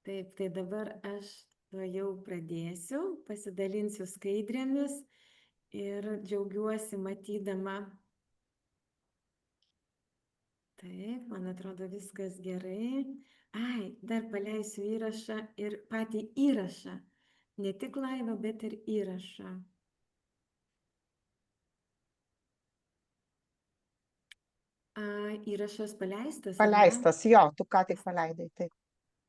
Taip, tai dabar aš jau pradėsiu, pasidalinsiu skaidrėmis ir džiaugiuosi matydama. Taip, man atrodo viskas gerai. Ai, dar paleisiu įrašą ir patį įrašą. Ne tik laivą, bet ir įrašą. Įrašas paleistas, ar ne? Paleistas, jo, tu ką tik paleidai. Taip.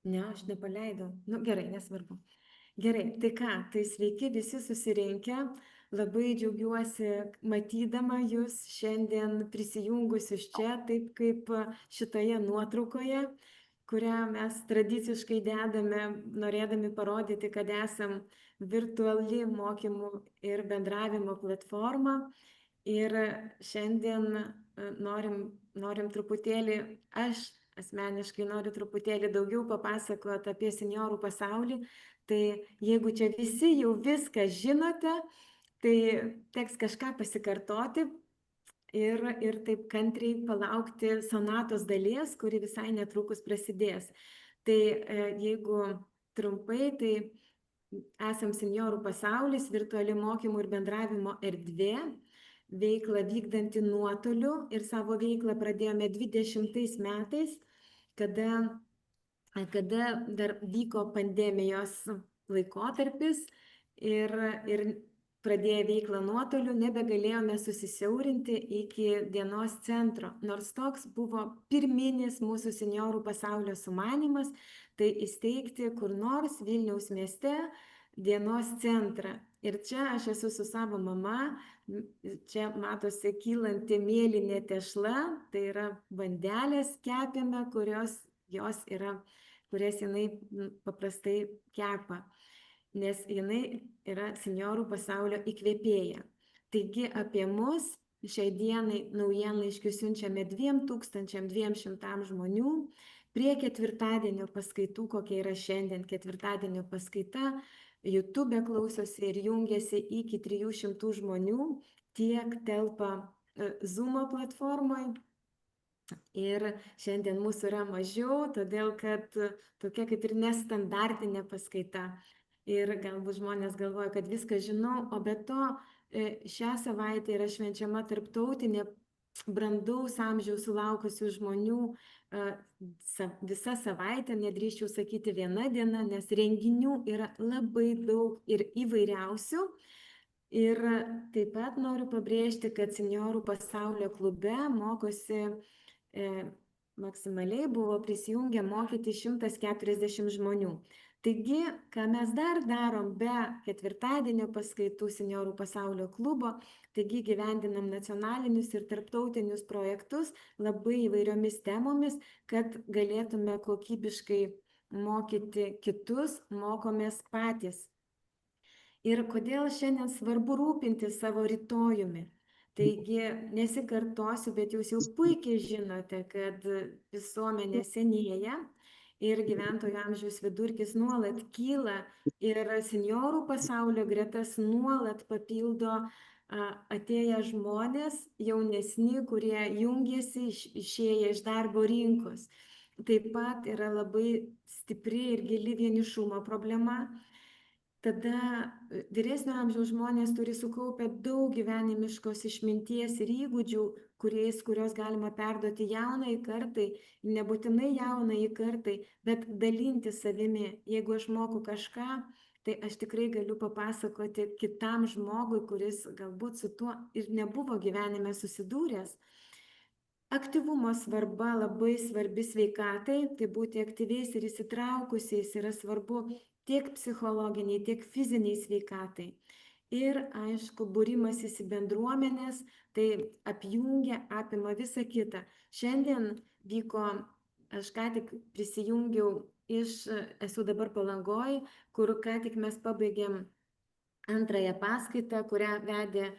Ne, aš nepaleidau. Nu, gerai, nesvarbu. Gerai, tai ką, tai sveiki visi susirinkę. Labai džiaugiuosi matydama jūs šiandien prisijungusius čia, taip kaip šitoje nuotraukoje, kurią mes tradiciškai dedame, norėdami parodyti, kad esam virtuali mokymų ir bendravimo platforma. Ir šiandien norim truputėlį, aš asmeniškai noriu truputėlį daugiau papasakoti apie senjorų pasaulį. Tai jeigu čia visi jau viską žinote, tai teks kažką pasikartoti ir taip kantriai palaukti sonatos dalies, kuri visai netrukus prasidės. Tai jeigu trumpai, tai esam senjorų pasaulis, virtuali mokymų ir bendravimo erdvė, veiklą vykdanti nuotoliu ir savo veiklą pradėjome 20 metais, kada dar vyko pandemijos laikotarpis ir pradėję veiklą nuotoliu nebegalėjome susisiaurinti iki dienos centro. Nors toks buvo pirminis mūsų senjorų pasaulio sumanymas, tai įsteigti kur nors Vilniaus mieste dienos centrą. Ir čia aš esu su savo mama, čia matosi kylanti mėlynė tešla, tai yra bandelės kepėme, kurias jinai paprastai kepa, nes jinai yra senjorų pasaulio įkvėpėja. Taigi apie mus šiai dienai naujienlaiškių siunčiame 2200 žmonių. Prie ketvirtadienio paskaitų, kokia yra šiandien ketvirtadienio paskaita, YouTube klausosi ir jungiasi iki 300 žmonių, tiek telpa Zoom platformoje. Ir šiandien mūsų yra mažiau, todėl kad tokia kaip ir nestandartinė paskaita. Ir galbūt žmonės galvoja, kad viską žinau, o be to šią savaitę yra švenčiama tarptautinė brandaus amžiaus sulaukusių žmonių visa savaitė, nedrįsčiau sakyti viena diena, nes renginių yra labai daug ir įvairiausių. Ir taip pat noriu pabrėžti, kad senjorų pasaulio klube mokosi maksimaliai buvo prisijungę mokyti 140 žmonių. Taigi, ką mes dar darom be ketvirtadienio paskaitų senjorų pasaulio klubo, taigi gyvendinam nacionalinius ir tarptautinius projektus labai įvairiomis temomis, kad galėtume kokybiškai mokyti kitus, mokomės patys. Ir kodėl šiandien svarbu rūpintis savo rytojumi? Taigi nesikartosiu, bet jūs jau puikiai žinote, kad visuomenė senėja ir gyventojų amžiaus vidurkis nuolat kyla ir senjorų pasaulio gretas nuolat papildo atėję žmonės, jaunesni, kurie jungiasi, išėję iš darbo rinkos. Taip pat yra labai stipri ir gili vienišumo problema. Tada vyresnio amžiaus žmonės turi sukaupę daug gyvenimiškos išminties ir įgūdžių, kurios galima perduoti jaunai kartai, nebūtinai jaunai kartai, bet dalinti savimi. Jeigu aš moku kažką, tai aš tikrai galiu papasakoti kitam žmogui, kuris galbūt su tuo ir nebuvo gyvenime susidūręs. Aktyvumo svarba labai svarbi sveikatai, tai būti aktyviais ir įsitraukusiais yra svarbu tiek psichologiniai, tiek fiziniai sveikatai. Ir aišku, būrimasis į bendruomenės, tai apima visą kitą. Šiandien vyko, aš ką tik prisijungiau esu dabar Palangoj, kur ką tik mes pabaigėm antrąją paskaitą, kurią vedė,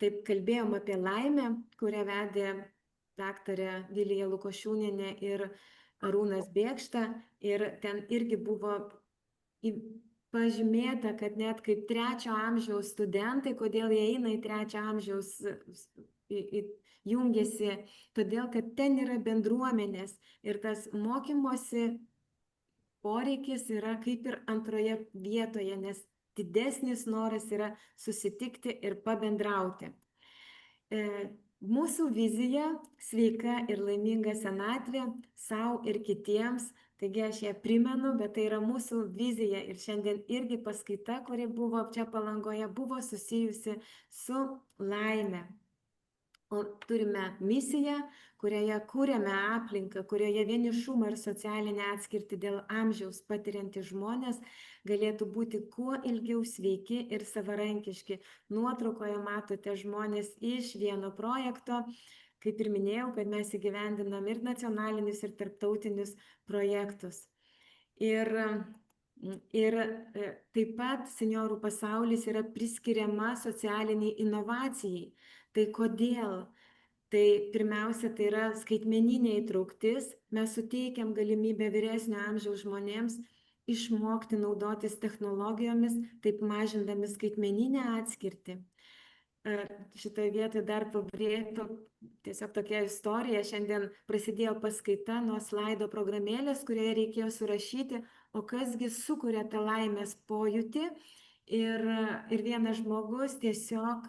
taip kalbėjom apie laimę, kurią vedė daktarė Vilija Lukošiūnienė ir Arūnas Bėkšta, ir ten irgi buvo pažymėta, kad net kaip 3 amžiaus studentai, kodėl jie eina į 3 amžiaus, jungiasi, todėl kad ten yra bendruomenės ir tas mokymosi poreikis yra kaip ir antroje vietoje, nes didesnis noras yra susitikti ir pabendrauti. Mūsų vizija sveika ir laiminga senatvė sau ir kitiems. Taigi aš ją primenu, bet tai yra mūsų vizija ir šiandien irgi paskaita, kuri buvo čia Palangoje, buvo susijusi su laime. O turime misiją, kurioje kūrėme aplinką, kurioje vienišumą ir socialinę atskirtį dėl amžiaus patiriantys žmonės galėtų būti kuo ilgiau sveiki ir savarankiški. Nuotraukoje matote žmonės iš vieno projekto. Kaip ir minėjau, kad mes įgyvendinam ir nacionalinius, ir tarptautinius projektus. Ir taip pat senjorų pasaulis yra priskiriama socialiniai inovacijai. Tai kodėl? Tai pirmiausia, tai yra skaitmeninė įtrauktis. Mes suteikiam galimybę vyresnio amžiaus žmonėms išmokti naudotis technologijomis, taip mažindami skaitmeninę atskirtį. Šitoje vietoje dar pabrėžtų tiesiog tokia istorija. Šiandien prasidėjo paskaita nuo slaido programėlės, kurioje reikėjo surašyti, o kasgi sukuria tą laimės pojūtį. Ir vienas žmogus tiesiog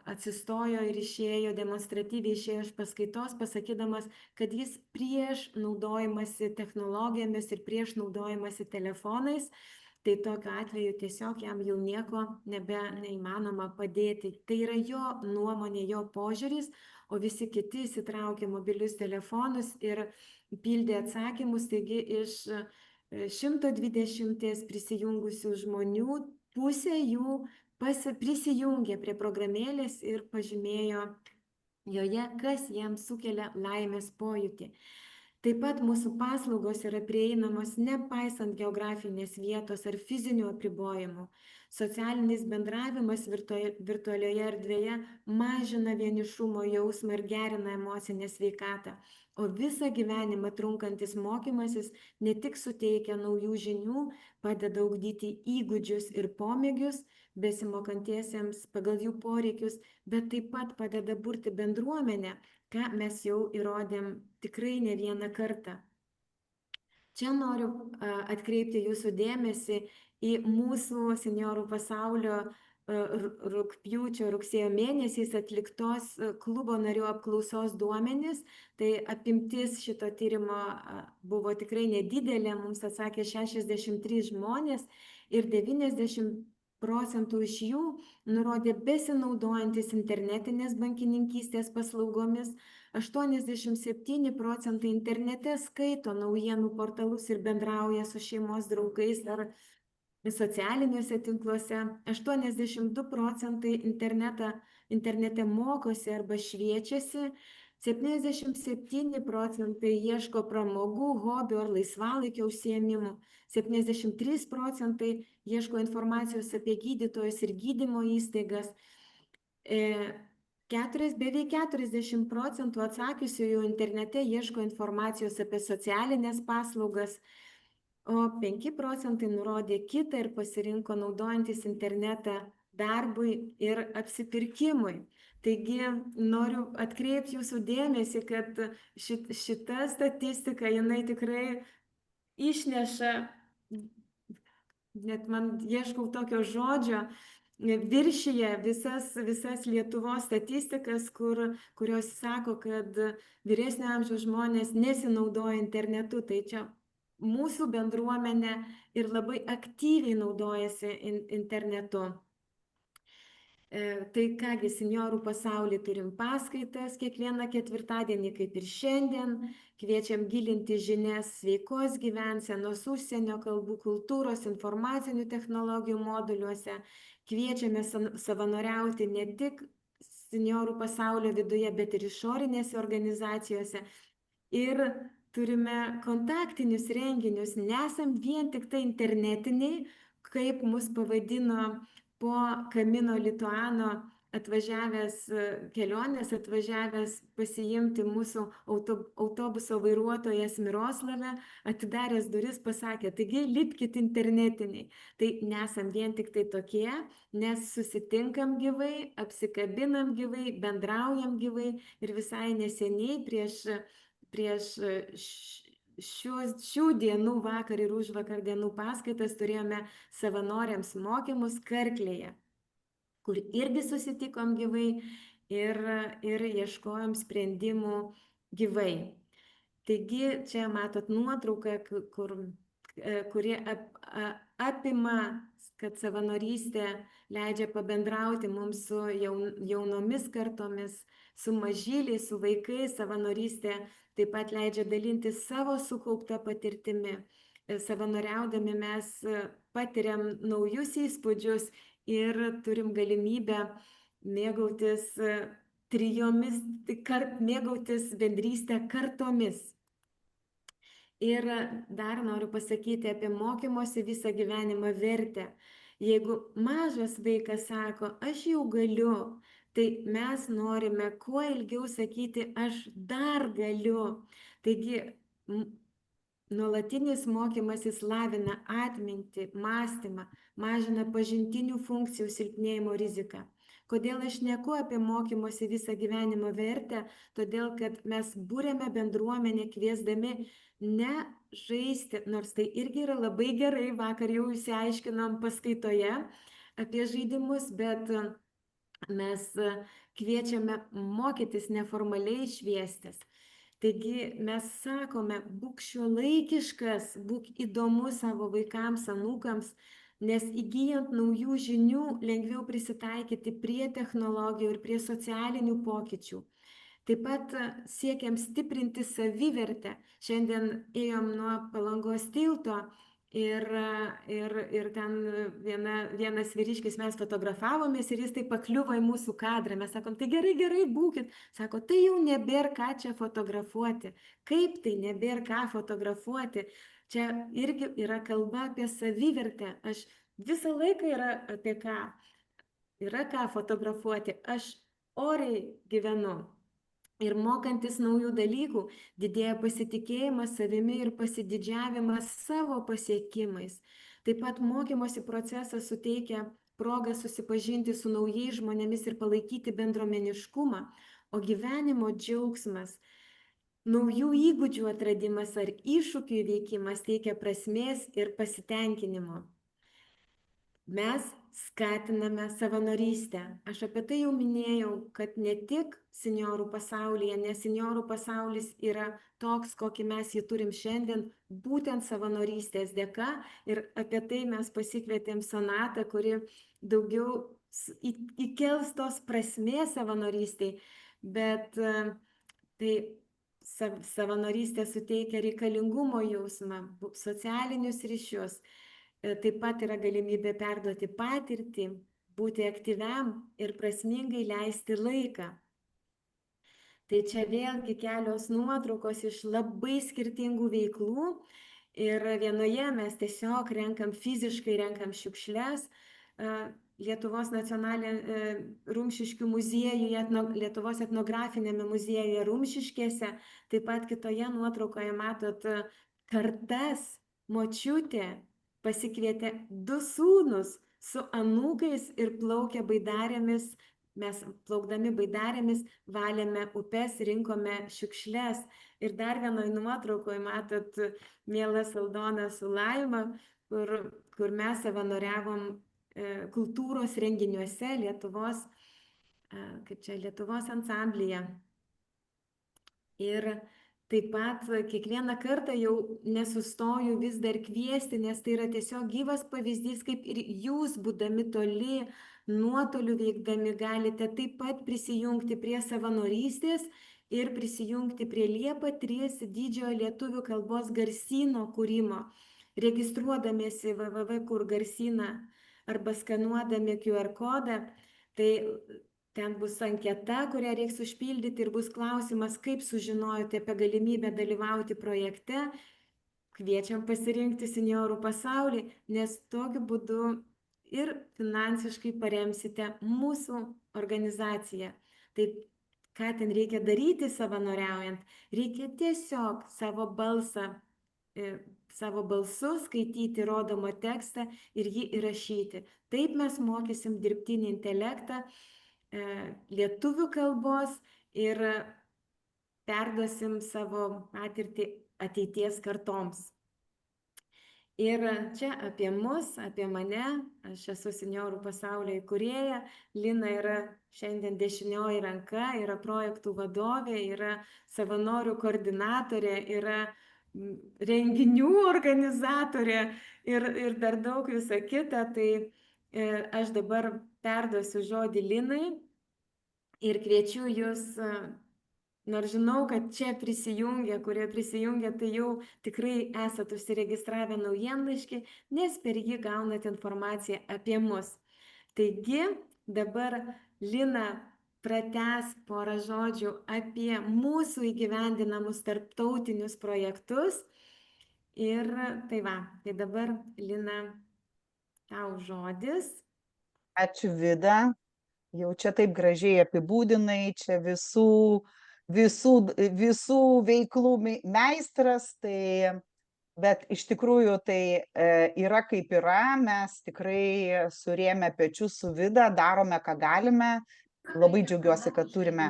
atsistojo ir išėjo, demonstratyviai išėjo iš paskaitos, pasakydamas, kad jis prieš naudojimąsi technologijomis ir prieš naudojimąsi telefonais, tai tokiu atveju tiesiog jam jau nieko neįmanoma padėti. Tai yra jo nuomonė, jo požiūris, o visi kiti įsitraukė mobilius telefonus ir pildė atsakymus. Taigi iš 120 prisijungusių žmonių pusė jų prisijungė prie programėlės ir pažymėjo joje, kas jiems sukelia laimės pojūtį. Taip pat mūsų paslaugos yra prieinamos nepaisant geografinės vietos ar fizinių apribojimų. Socialinis bendravimas virtualioje erdvėje mažina vienišumo jausmą ir gerina emocinę sveikatą. O visą gyvenimą trunkantis mokymasis ne tik suteikia naujų žinių, padeda ugdyti įgūdžius ir pomėgius besimokantiesiems pagal jų poreikius, bet taip pat padeda burti bendruomenę, ką mes jau įrodėm tikrai ne vieną kartą. Čia noriu atkreipti jūsų dėmesį į mūsų senjorų pasaulio rugsėjo mėnesiais atliktos klubo narių apklausos duomenys. Tai apimtis šito tyrimo buvo tikrai nedidelė, mums atsakė 63 žmonės ir 90% iš jų nurodė besinaudojantis internetinės bankininkystės paslaugomis, 87% internete skaito naujienų portalus ir bendrauja su šeimos draugais ar socialiniuose tinkluose, 82% internete mokosi arba šviečiasi, 77% ieško pramogų, hobių ar laisvalaikio užsiėmimų, 73% ieško informacijos apie gydytojus ir gydymo įstaigas, beveik 40% atsakiusiųjų internete ieško informacijos apie socialinės paslaugas, o 5% nurodė kitą ir pasirinko naudojantis internetą darbui ir apsipirkimui. Taigi noriu atkreipti jūsų dėmesį, kad šita statistika, jinai tikrai išneša, net man ieškau tokio žodžio, viršyje visas Lietuvos statistikas, kurios sako, kad vyresnio amžiaus žmonės nesinaudoja internetu. Tai čia mūsų bendruomenė ir labai aktyviai naudojasi internetu. Tai kągi, senjorų pasauly turim paskaitas kiekvieną ketvirtadienį, kaip ir šiandien. Kviečiam gilinti žinias sveikos gyvensenos, užsienio kalbų, kultūros, informacinių technologijų moduliuose. Kviečiame savanoriauti ne tik senjorų pasaulio viduje, bet ir išorinėse organizacijose. Ir turime kontaktinius renginius, nesam vien tik tai internetiniai, kaip mus pavadino po Camino Lituano kelionės atvažiavęs pasiimti mūsų autobuso vairuotojas Miroslave, atidaręs duris pasakė, taigi lipkit internetiniai. Tai nesam vien tik tai tokie, nes susitinkam gyvai, apsikabinam gyvai, bendraujam gyvai ir visai neseniai prieš šių dienų vakar ir užvakar dienų paskaitas turėjome savanoriams mokymus Karklėje, kur irgi susitikom gyvai ir ieškojom sprendimų gyvai. Taigi čia matot nuotrauką, kuri apima, kad savanorystė leidžia pabendrauti mums su jaunomis kartomis, su mažyliais, su vaikais. Savanorystė taip pat leidžia dalintis savo sukauptą patirtimi. Savanoriaudami mes patiriam naujus įspūdžius ir turim galimybę mėgautis mėgautis bendrystę kartomis. Ir dar noriu pasakyti apie mokymosi visą gyvenimą vertę. Jeigu mažas vaikas sako, aš jau galiu, tai mes norime kuo ilgiau sakyti, aš dar galiu. Taigi, nuolatinis mokymasis lavina atmintį, mąstymą, mažina pažintinių funkcijų silpnėjimo riziką. Kodėl aš šneku apie mokymosi visą gyvenimo vertę? Todėl, kad mes būrėme bendruomenę kviesdami ne žaisti, nors tai irgi yra labai gerai, vakar jau išsiaiškinom paskaitoje apie žaidimus, bet mes kviečiame mokytis neformaliai šviestis. Taigi mes sakome, būk šiuolaikiškas, būk įdomus savo vaikams, anūkams, nes įgyjant naujų žinių lengviau prisitaikyti prie technologijų ir prie socialinių pokyčių. Taip pat siekiam stiprinti savivertę. Šiandien ėjom nuo Palangos tilto ir ten vienas vyriškis, mes fotografavomės ir jis taip pakliuvo į mūsų kadrą. Mes sakom, tai gerai, būkit. Sako, tai jau nebėra ką čia fotografuoti. Kaip tai nebėra ką fotografuoti? Čia irgi yra kalba apie savivertę. Aš visą laiką yra apie ką. Yra ką fotografuoti. Aš oriai gyvenu. Ir mokantis naujų dalykų, didėja pasitikėjimas savimi ir pasididžiavimas savo pasiekimais. Taip pat mokymosi procesas suteikia progą susipažinti su naujais žmonėmis ir palaikyti bendruomeniškumą, o gyvenimo džiaugsmas, naujų įgūdžių atradimas ar iššūkių įveikimas teikia prasmės ir pasitenkinimo. Mes skatiname savanorystę. Aš apie tai jau minėjau, kad ne tik senjorų pasaulyje, nes senjorų pasaulis yra toks, kokį mes jį turim šiandien, būtent savanorystės dėka. Ir apie tai mes pasikvietėm Sonatą, kuri daugiau įkels tos prasmės savanorystiai. Bet tai savanorystė suteikia reikalingumo jausmą, socialinius ryšius. Taip pat yra galimybė perduoti patirtį, būti aktyviam ir prasmingai leisti laiką. Tai čia vėlgi kelios nuotraukos iš labai skirtingų veiklų ir vienoje mes tiesiog fiziškai renkam šiukšles. Lietuvos Rumšiškių muziejuje, Lietuvos etnografinėme muziejuje Rumšiškėse, taip pat kitoje nuotraukoje matot kartas, močiutė pasikvietė 2 sūnus su anūkais ir plaukė baidarėmis. Mes plaukdami baidarėmis valėme upes, rinkome šiukšles. Ir dar vienoje nuotraukoje matot mielas Aldona su Laima, kur mes savanoriavom kultūros renginiuose Lietuvos ansamblyje. Ir taip pat kiekvieną kartą jau nesustoju vis dar kviesti, nes tai yra tiesiog gyvas pavyzdys, kaip ir jūs, būdami toli, nuotoliu veikdami, galite taip pat prisijungti prie savanorystės ir prisijungti prie Liepa 3 didžiojo lietuvių kalbos garsyno kūrimo, registruodamiesi www.kur-garsyną arba skanuodami QR kodą. Tai ten bus anketa, kurią reiks užpildyti ir bus klausimas, kaip sužinojote apie galimybę dalyvauti projekte. Kviečiam pasirinkti senjorų pasaulį, nes tokiu būdu ir finansiškai paremsite mūsų organizaciją. Tai ką ten reikia daryti savanoriaujant? Reikia tiesiog savo balsu skaityti rodomą tekstą ir jį įrašyti. Taip mes mokysim dirbtinį intelektą lietuvių kalbos ir perduosim savo patirtį ateities kartoms. Ir čia apie mus, apie mane, aš esu Senjorų pasaulio įkūrėja, Lina yra šiandien dešinioji ranka, yra projektų vadovė, yra savanorių koordinatorė, yra renginių organizatorė ir dar daug visa kita. Tai aš dabar perduosiu žodį Linai ir kviečiu jūs, nors žinau, kad čia prisijungia, kurie prisijungia, tai jau tikrai esate užsiregistravę naujienlaiškį, nes per jį gaunate informaciją apie mus. Taigi dabar Lina pratęs porą žodžių apie mūsų įgyvendinamus tarptautinius projektus. Ir tai dabar Lina, tau žodis. Ačiū, Vida. Jau čia taip gražiai apibūdinai, čia visų veiklų meistras, bet iš tikrųjų tai yra kaip yra, mes tikrai surėmę pečius su Vida, darome, ką galime. Labai džiaugiuosi, kad turime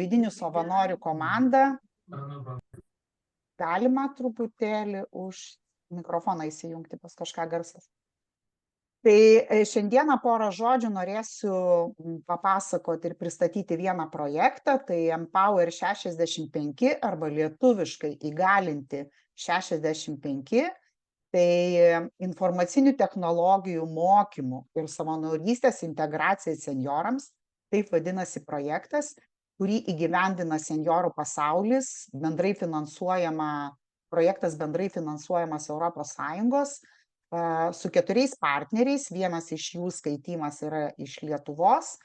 vidinių savanorių komandą. Galima truputėlį už mikrofoną įsijungti, pas kažką garsas. Tai šiandieną porą žodžių norėsiu papasakoti ir pristatyti vieną projektą, tai Empower 65 arba lietuviškai įgalinti 65, tai informacinių technologijų mokymų ir savanorystės integracija senjorams, taip vadinasi projektas, kurį įgyvendina Senjorų pasaulis, projektas bendrai finansuojamas ES, su 4 partneriais, vienas iš jų skaitymas yra iš Lietuvos,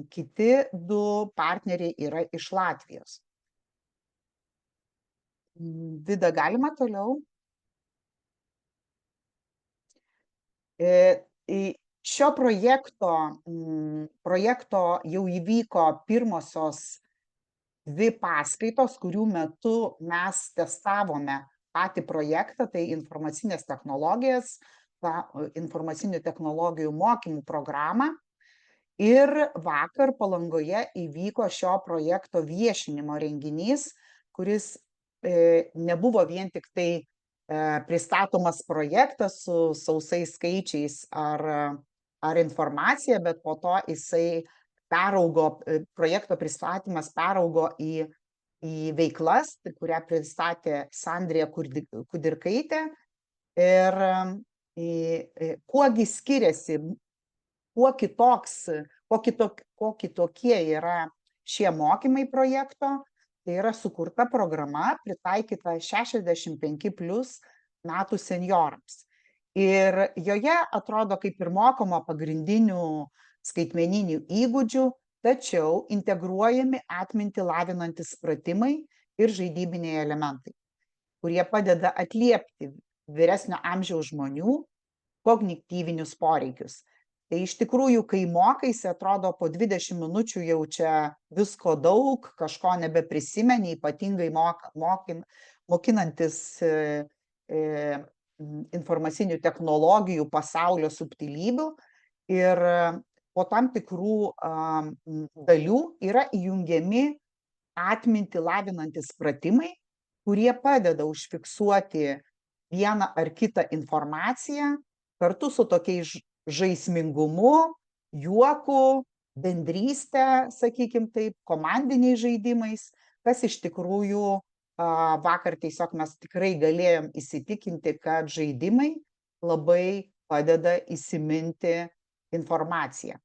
kiti 2 partneriai yra iš Latvijos. Vida, galima toliau? Šio projekto jau įvyko pirmosios 2 paskaitos, kurių metu mes testavome patį projektą, tai informacinės technologijas, informacinių technologijų mokymų programą. Ir vakar Palangoje įvyko šio projekto viešinimo renginys, kuris nebuvo vien tik tai pristatomas projektas su sausais skaičiais ar informacija, bet po to projekto pristatymas peraugo į veiklas, kurią pristatė Sandrija Kudirkaitė. Ir kuogi skiriasi, kuo kitokie yra šie mokymai projekto, tai yra sukurta programa pritaikyta 65+ metų senjorams. Ir joje atrodo kaip ir mokoma pagrindinių skaitmeninių įgūdžių, tačiau integruojami atmintį lavinantis pratimai ir žaidybiniai elementai, kurie padeda atliepti vyresnio amžiaus žmonių kognityvinius poreikius. Tai iš tikrųjų, kai mokaisi, atrodo po 20 minučių jau čia visko daug, kažko nebeprisimeni, ypatingai mokinantis informacinių technologijų pasaulio subtilybių. Ir po tam tikrų dalių yra įjungiami atmintį lavinantis pratimai, kurie padeda užfiksuoti vieną ar kitą informaciją kartu su tokiais žaismingumu, juoku, bendryste, sakykim taip, komandiniais žaidimais, kas iš tikrųjų vakar tiesiog mes tikrai galėjom įsitikinti, kad žaidimai labai padeda įsiminti informaciją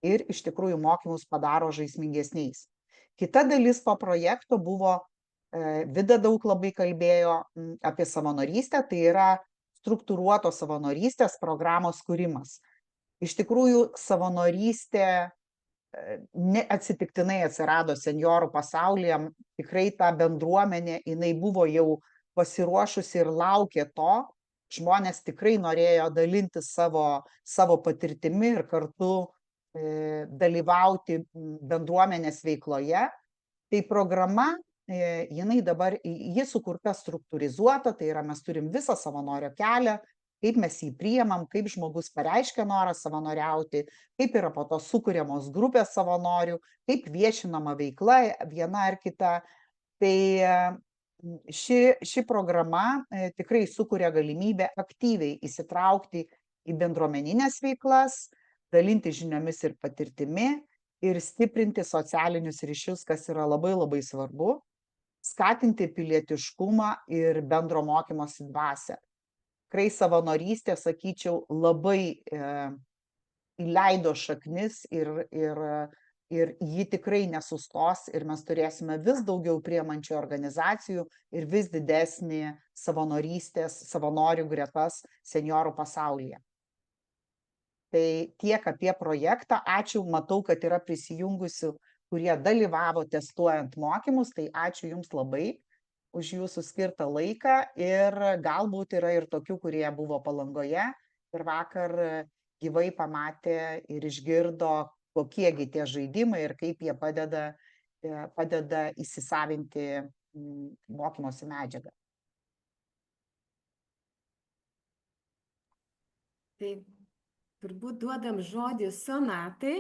ir iš tikrųjų mokymus padaro žaismingesniais. Kita dalis to projekto buvo, Vida daug labai kalbėjo apie savanorystę, tai yra struktūruotos savanorystės programos kūrimas. Iš tikrųjų, savanorystė neatsitiktinai atsirado senjorų pasaulyje, tikrai ta bendruomenė, jinai buvo jau pasiruošusi ir laukė to, žmonės tikrai norėjo dalinti savo patirtimi ir kartu dalyvauti bendruomenės veikloje. Tai programa, ji sukurta struktūrizuota, tai yra mes turim visą savanorio kelią, kaip mes jį priimam, kaip žmogus pareiškia norą savanoriauti, kaip yra po to sukūriamos grupės savanorių, kaip viešinama veikla viena ar kita. Tai ši programa tikrai sukuria galimybę aktyviai įsitraukti į bendruomeninės veiklas, dalinti žiniomis ir patirtimi ir stiprinti socialinius ryšius, kas yra labai labai svarbu, skatinti pilietiškumą ir bendro mokymosi dvasią. Tikrai savanorystė, sakyčiau, labai įleido šaknis ir ji tikrai nesustos ir mes turėsime vis daugiau priimančių organizacijų ir vis didesnį savanorių gretas senjorų pasaulyje. Tai tiek apie projektą. Ačiū, matau, kad yra prisijungusių, kurie dalyvavo testuojant mokymus, tai ačiū Jums labai už Jūsų skirtą laiką ir galbūt yra ir tokių, kurie buvo Palangoje ir vakar gyvai pamatė ir išgirdo, kokiegi tie žaidimai ir kaip jie padeda įsisavinti mokymosi medžiagą. Tai turbūt duodam žodį Sonatai.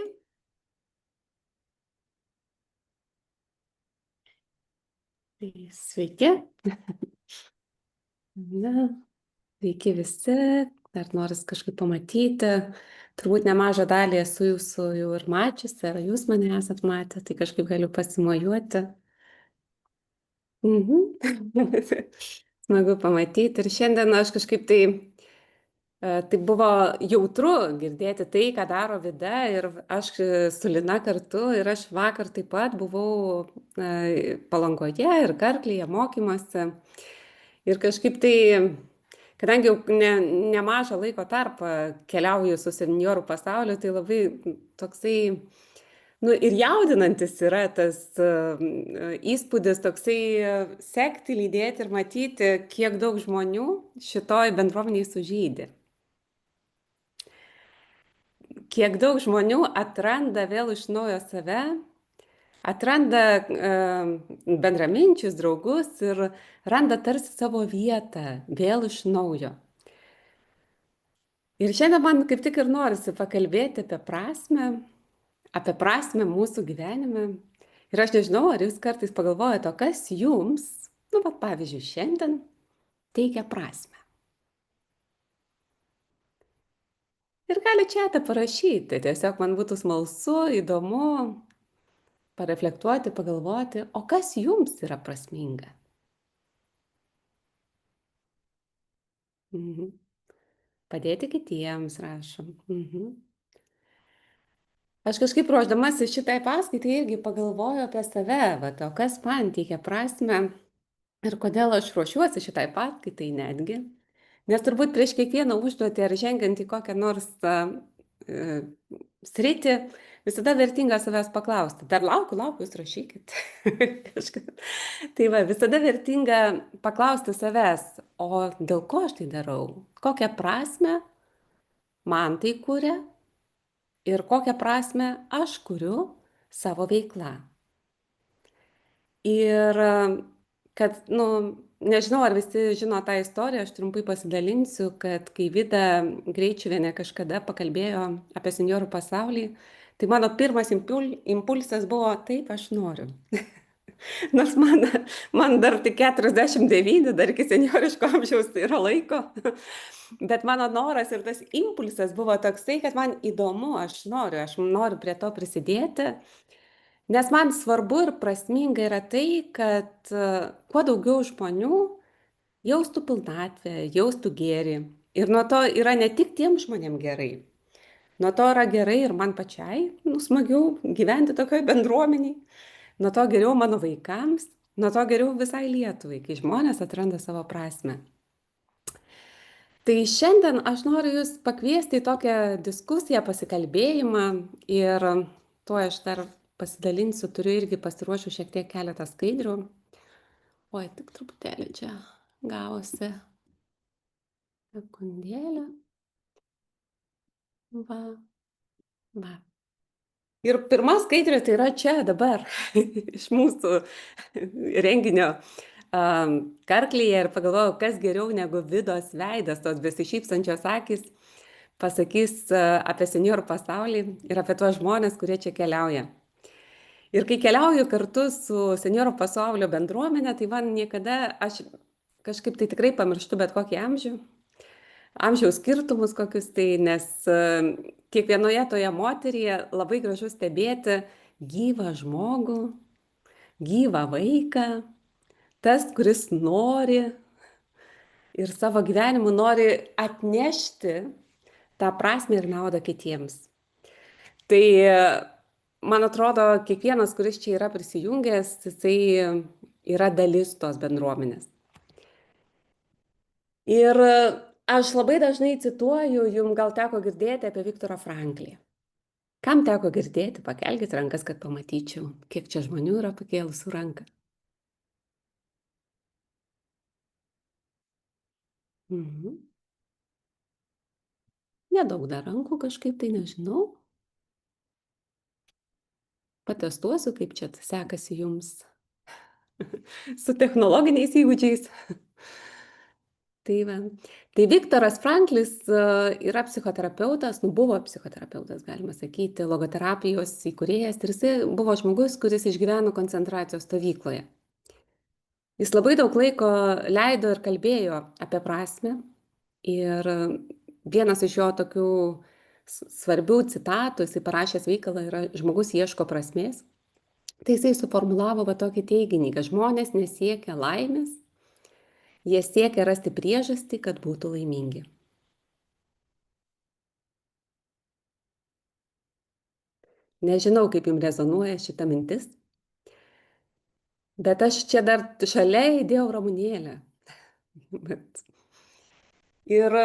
Tai sveiki. Na, sveiki visi, dar noris kažkaip pamatyti. Turbūt nemažą dalį esu jūsų jau ir mačiusi, ar jūs mane esat matę, tai kažkaip galiu pasimojuoti. Smagu pamatyti. Ir šiandien aš kažkaip tai buvo jautru girdėti tai, ką daro Vida, ir aš su Lina kartu, ir aš vakar taip pat buvau Palangoje ir Karklėje mokymuose. Ir kažkaip tai, kadangi jau nemažą laiko tarpą keliauju su senjorų pasauliu, tai labai toksai, ir jaudinantis yra tas įspūdis toksai sekti, lydėti ir matyti, kiek daug žmonių šitoj bendruomeniai sužydi. Kiek daug žmonių atranda vėl iš naujo save, atranda bendraminčius, draugus ir randa tarsi savo vietą vėl iš naujo. Ir šiandien man kaip tik ir norisi pakalbėti apie prasmę mūsų gyvenime. Ir aš nežinau, ar jūs kartais pagalvojate, o kas jums, pavyzdžiui, šiandien teikia prasmę. Ir gali čia parašyti, tiesiog man būtų smalsu, įdomu pareflektuoti, pagalvoti, o kas jums yra prasminga? Padėti kitiems, rašom. Aš kažkaip ruošdamasi šitai paskaitai irgi pagalvoju apie save, o kas man teikia prasmę ir kodėl aš ruošiuosi šitai paskaitai netgi. Nes turbūt prieš kiekvieną užduotį ar žengiant į kokią nors sritį, visada vertinga savęs paklausti. Dar laukiu, jūs rašykit. Tai visada vertinga paklausti savęs, o dėl ko aš tai darau? Kokią prasmę man tai kuria ir kokią prasmę aš kuriu savo veiklą. Ir kad, nežinau, ar visi žino tą istoriją, aš trumpai pasidalinsiu, kad kai Vida Greičiuvienė kažkada pakalbėjo apie senjorų pasaulį, tai mano pirmas impulsas buvo, taip, aš noriu. Nors man dar tik 49, dar iki senjoriško amžiaus tai yra laiko, bet mano noras ir tas impulsas buvo toksai, kad man įdomu, aš noriu prie to prisidėti, nes man svarbu ir prasminga yra tai, kad kuo daugiau žmonių jaustų pilnatvę, jaustų gėrį. Ir nuo to yra ne tik tiem žmonėm gerai, nuo to yra gerai ir man pačiai, smagiau gyventi tokioj bendruomeniai. Nuo to geriau mano vaikams, nuo to geriau visai Lietuvai, kai žmonės atranda savo prasmę. Tai šiandien aš noriu jūs pakviesti į tokią diskusiją, pasikalbėjimą ir tuo aš dar pasidalinsiu, turiu irgi pasiruošiu šiek tiek keletą skaidrių. Oi, tik truputėlį čia gavosi. Sekundėlę. Va. Ir pirma skaidrė tai yra čia dabar iš mūsų renginio karklėje ir pagalvojau, kas geriau negu Vidos veidas, tos besišypsančios akys, pasakys apie senjorų pasaulį ir apie tuos žmonės, kurie čia keliauja. Ir kai keliauju kartu su senjorų pasaulio bendruomenė, tai man niekada, aš kažkaip tai tikrai pamirštu bet kokį amžių, amžiaus skirtumus kokius tai, nes kiekvienoje toje moteryje labai gražu stebėti gyvą žmogų, gyvą vaiką, tas, kuris nori ir savo gyvenimu nori atnešti tą prasme ir naudą kitiems. Tai man atrodo, kiekvienas, kuris čia yra prisijungęs, jisai yra dalis tos bendruomenės. Ir aš labai dažnai cituoju, jums gal teko girdėti apie Viktorą Franklį. Kam teko girdėti, pakelkit rankas, kad pamatyčiau, kiek čia žmonių yra pakėlusių ranką. Nedaug dar rankų kažkaip tai nežinau. Patestuosiu, kaip čia sekasi jums su technologiniais įgūdžiais. Tai Viktoras Franklis yra psichoterapeutas, buvo psichoterapeutas, galima sakyti, logoterapijos įkūrėjas ir jisai buvo žmogus, kuris išgyveno koncentracijos stovykloje. Jis labai daug laiko leido ir kalbėjo apie prasmę ir vienas iš jo tokių svarbių citatų, jisai parašęs veikalą yra žmogus ieško prasmės. Tai jisai suformulavo tokį teiginį, kad žmonės nesiekia laimės, jie siekia rasti priežastį, kad būtų laimingi. Nežinau, kaip jums rezonuoja šita mintis, bet aš čia dar šalia įdėjau ramunėlę. Ir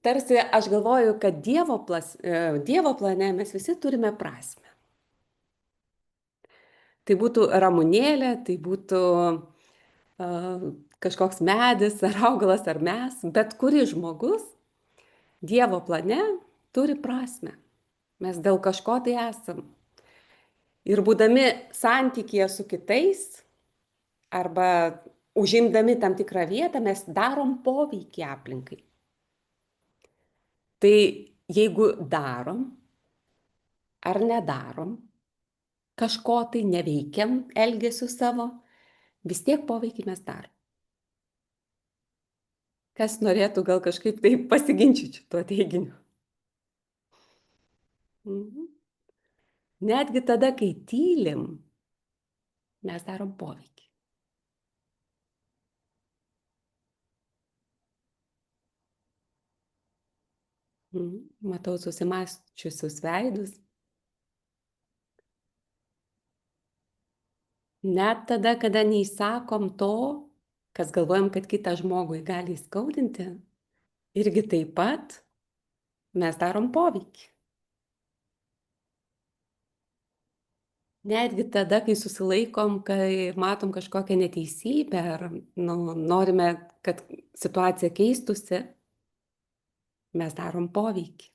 tarsi aš galvoju, kad Dievo plane mes visi turime prasmę. Tai būtų ramunėlė, tai būtų kažkoks medis, ar augalas, ar mes, bet kuris žmogus Dievo plane turi prasmę. Mes dėl kažko tai esam. Ir būdami santykėje su kitais, arba užimdami tam tikrą vietą, mes darom poveikį aplinkai. Tai jeigu darom ar nedarom, kažko tai neveikiam elgesiu savo, vis tiek poveikį mes darom. Kas norėtų gal kažkaip tai pasiginčyti tuo teiginiu? Netgi tada, kai tylim, mes darom poveikį. Matau susimąsčiusius veidus. Net tada, kada neįsakom to, kas galvojam, kad kitą žmogui gali įskaudinti, irgi taip pat mes darom poveikį. Netgi tada, kai susilaikom, kai matom kažkokią neteisybę ar norime, kad situacija keistusi, mes darom poveikį.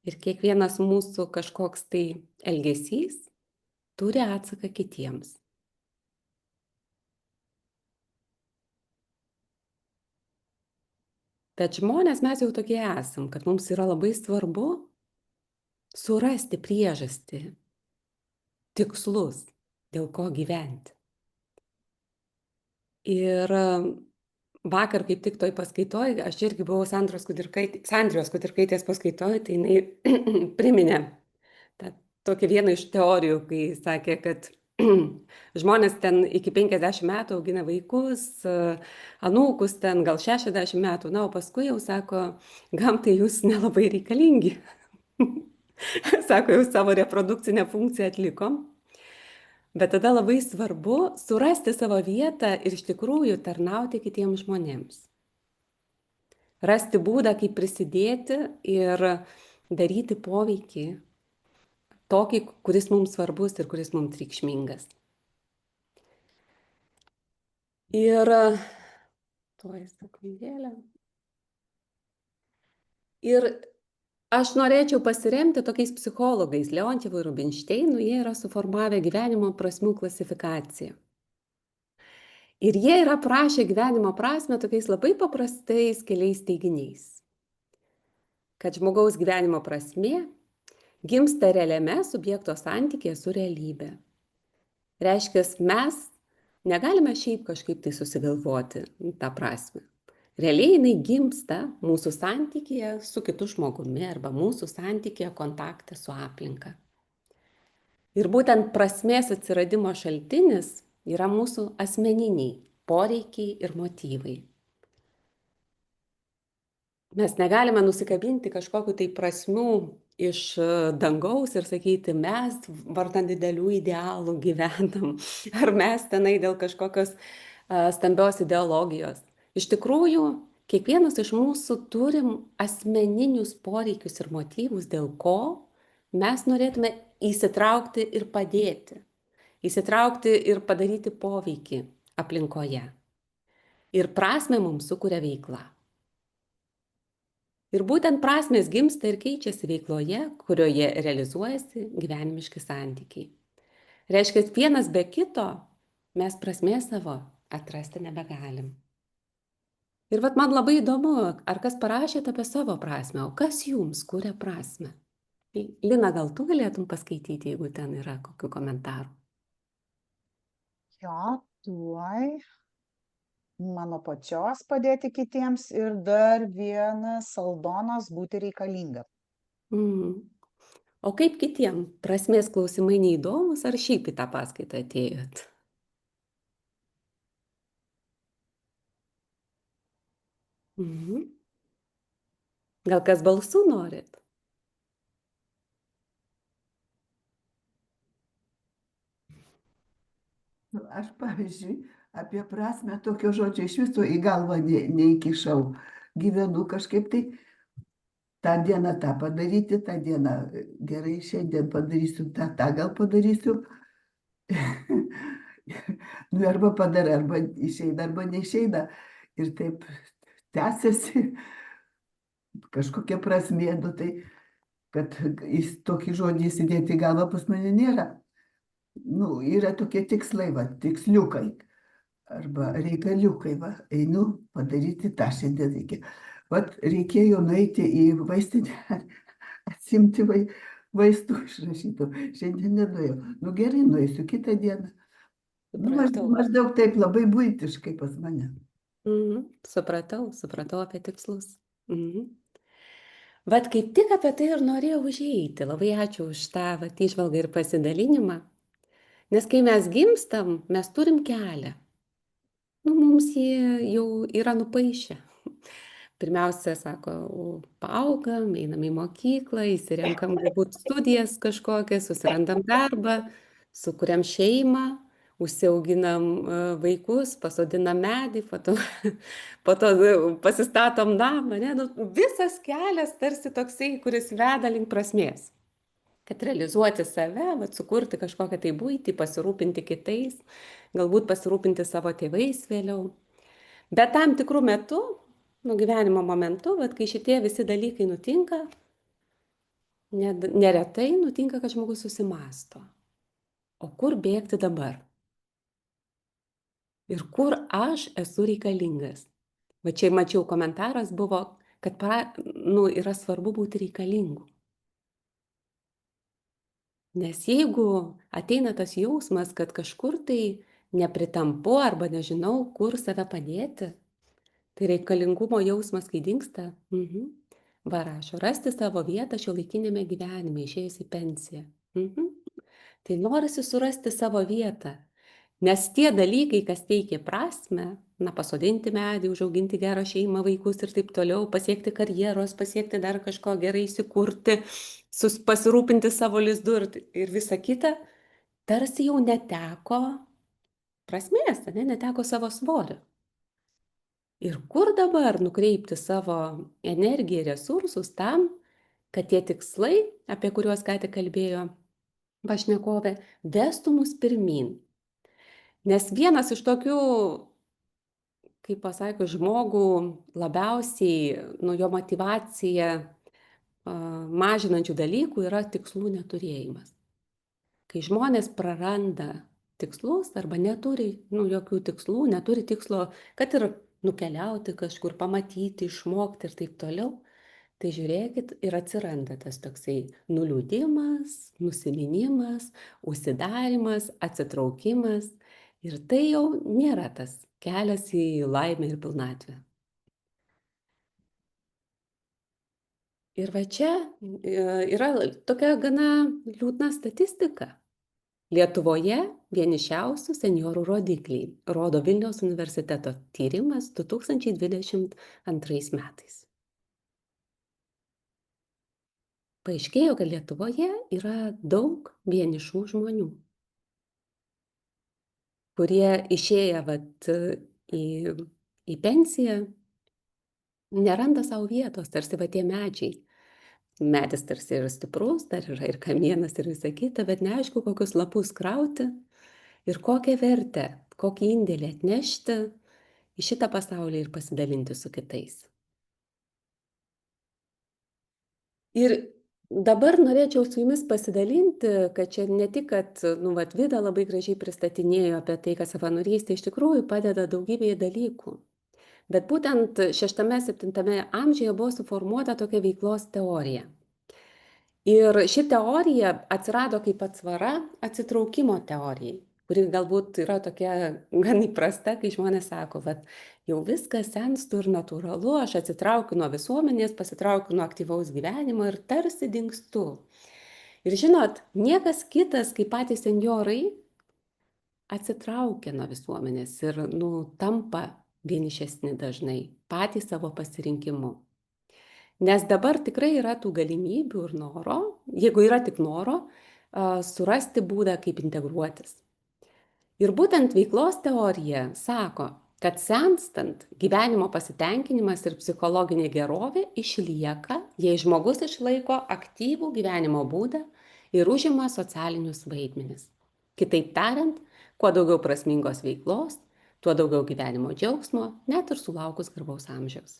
Ir kiekvienas mūsų kažkoks tai elgesys turi atsaką kitiems. Bet žmonės mes jau tokie esam, kad mums yra labai svarbu surasti priežastį, tikslus, dėl ko gyventi. Ir vakar kaip tik toj paskaitoj, aš irgi buvau Sandrijos Kudirkaitės paskaitoj, tai jinai priminė tokį vieną iš teorijų, kai sakė, kad žmonės ten iki 50 metų augina vaikus, anūkus ten gal 60 metų, o paskui jau sako, gamtai jūs nelabai reikalingi. Sako, jau savo reprodukcinę funkciją atlikom. Bet tada labai svarbu surasti savo vietą ir iš tikrųjų tarnauti kitiems žmonėms. Rasti būdą, kaip prisidėti ir daryti poveikį tokį, kuris mums svarbus ir kuris mums reikšmingas. Ir tuoj sekundėlę. Ir Aš norėčiau pasiremti tokiais psichologais, Leontjevu ir Rubinšteinu, jie yra suformavę gyvenimo prasmių klasifikaciją. Ir jie yra aprašę gyvenimo prasme tokiais labai paprastais keliais teiginiais. Kad žmogaus gyvenimo prasmė gimsta realiame subjekto santykėje su realybe. Reiškia, mes negalime šiaip kažkaip tai susigalvoti tą prasme. Realiai jinai gimsta mūsų santykėje su kitu žmogumi arba mūsų santykėje kontakte su aplinka. Ir būtent prasmės atsiradimo šaltinis yra mūsų asmeniniai poreikiai ir motyvai. Mes negalime nusikabinti kažkokiu tai prasmių iš dangaus ir sakyti, mes vardan didelių idealų gyvenam, ar mes tenai dėl kažkokios stambios ideologijos. Iš tikrųjų, kiekvienas iš mūsų turim asmeninius poreikius ir motyvus, dėl ko mes norėtume įsitraukti ir padėti, įsitraukti ir padaryti poveikį aplinkoje. Ir prasmę mums sukuria veikla. Ir būtent prasmės gimsta ir keičiasi veikloje, kurioje realizuojasi gyvenimiški santykiai. Reiškia, vienas be kito mes prasmės savo atrasti nebegalim. Ir vat man labai įdomu, ar kas parašėte apie savo prasmę, o kas jums kuria prasmę? Lina, gal tu galėtum paskaityti, jeigu ten yra kokių komentarų? Jo, tuoj. Mano pačios padėti kitiems ir dar vienas Aldonos būti reikalinga. O kaip kitiem? Prasmės klausimai neįdomus, ar šiaip į tą paskaitą atėjot? Gal kas balsų norit? Aš, pavyzdžiui, apie prasme tokio žodžio iš viso į galvą neįkišau. Gyvenu kažkaip tai tą dieną tą padaryti, tą dieną gerai, šiandien padarysiu tą gal padarysiu. Nu, arba padarai, arba išeina, arba neišeina. Ir taip tęsiasi kažkokia prasmė, nu tai, kad tokį žodį įsidėti į galvą pas mane nėra. Nu, yra tokie tikslai, va, tiksliukai arba reikaliukai, va, einu padaryti tą šiandien reikia. Vat reikėjo nueiti į vaistinę, atsimti vaistų išrašytų. Šiandien nenuėjau. Nu gerai, nueisiu kitą dieną. Nu, maždaug taip labai buitiškai pas mane. Supratau apie tikslus. Vat kaip tik apie tai ir norėjau užeiti. Labai ačiū už tą įžvalgą ir pasidalinimą. Nes kai mes gimstam, mes turim kelią. Nu, mums jie jau yra nupaišę. Pirmiausia, sako, paaugam, einam į mokyklą, įsirenkam galbūt studijas kažkokias, susirandam darbą, sukuriam šeimą, užsiauginam vaikus, pasodinam medį, po to pasistatom namą. Ne? Nu, visas kelias tarsi toksai, kuris veda link prasmės. Kad realizuoti save, sukurti kažkokią tai buitį, pasirūpinti kitais, galbūt pasirūpinti savo tėvais vėliau. Bet tam tikrų metų, gyvenimo momentu, kai šitie visi dalykai nutinka, neretai nutinka, kad žmogus susimąsto. O kur bėgti dabar? Ir kur aš esu reikalingas? Va čia mačiau komentaras buvo, kad yra svarbu būti reikalingu. Nes jeigu ateina tas jausmas, kad kažkur tai nepritampu arba nežinau, kur save padėti, tai reikalingumo jausmas, kai dingsta, rašo, rasti savo vietą šiuolaikinėme gyvenime, išėjus į pensiją. Tai norisi surasti savo vietą, nes tie dalykai, kas teikia prasme, pasodinti medį, užauginti gerą šeimą, vaikus ir taip toliau, pasiekti karjeros, pasiekti dar kažko, gerai įsikurti, pasirūpinti savo lizdu ir visa kita, tarsi jau neteko prasmės, neteko savo svorio. Ir kur dabar nukreipti savo energiją ir resursus tam, kad tie tikslai, apie kuriuos ką tik kalbėjo pašnekovė, vestų mus pirmyn. Nes vienas iš tokių, kaip pasakius, žmogų labiausiai, jo motyvacija mažinančių dalykų yra tikslų neturėjimas. Kai žmonės praranda tikslus arba neturi jokių tikslų, neturi tikslo, kad ir nukeliauti kažkur, pamatyti, išmokti ir taip toliau, tai žiūrėkit ir atsiranda tas toksai nuliūdimas, nusiminimas, užsidarimas, atsitraukimas. Ir tai jau nėra tas kelias į laimę ir pilnatvę. Ir va čia yra tokia gana liūdna statistika. Lietuvoje vienišiausių senjorų rodikliai rodo Vilniaus universiteto tyrimas 2022 metais. Paaiškėjo, kad Lietuvoje yra daug vienišų žmonių, kurie išėję į pensiją neranda savo vietos, tarsi tie medžiai. Medis tarsi yra stiprus, dar yra ir kamienas ir visa kita, bet neaišku, kokius lapus krauti ir kokią vertę, kokį indėlį atnešti į šitą pasaulį ir pasidalinti su kitais. Ir dabar norėčiau su jumis pasidalinti, kad čia ne tik, kad Vida labai gražiai pristatinėjo apie tai, kad savanorystė iš tikrųjų padeda daugybėje dalykų. Bet būtent 6-7 amžiuje buvo suformuota tokia veiklos teorija. Ir ši teorija atsirado kaip atsvara atsitraukimo teorijai, kuri galbūt yra tokia gan įprasta, kai žmonės sako, kad jau viskas senstu ir natūralu, aš atsitraukiu nuo visuomenės, pasitraukiu nuo aktyvaus gyvenimo ir tarsi dingstu. Ir žinot, niekas kitas, kaip patys senjorai, atsitraukia nuo visuomenės ir tampa vienišesni dažnai, patys savo pasirinkimu. Nes dabar tikrai yra tų galimybių ir noro, jeigu yra tik noro, surasti būdą, kaip integruotis. Ir būtent veiklos teorija sako, kad senstant gyvenimo pasitenkinimas ir psichologinė gerovė išlieka, jei žmogus išlaiko aktyvų gyvenimo būdą ir užima socialinius vaidmenis. Kitaip tariant, kuo daugiau prasmingos veiklos, tuo daugiau gyvenimo džiaugsmo, net ir sulaukus garbaus amžiaus.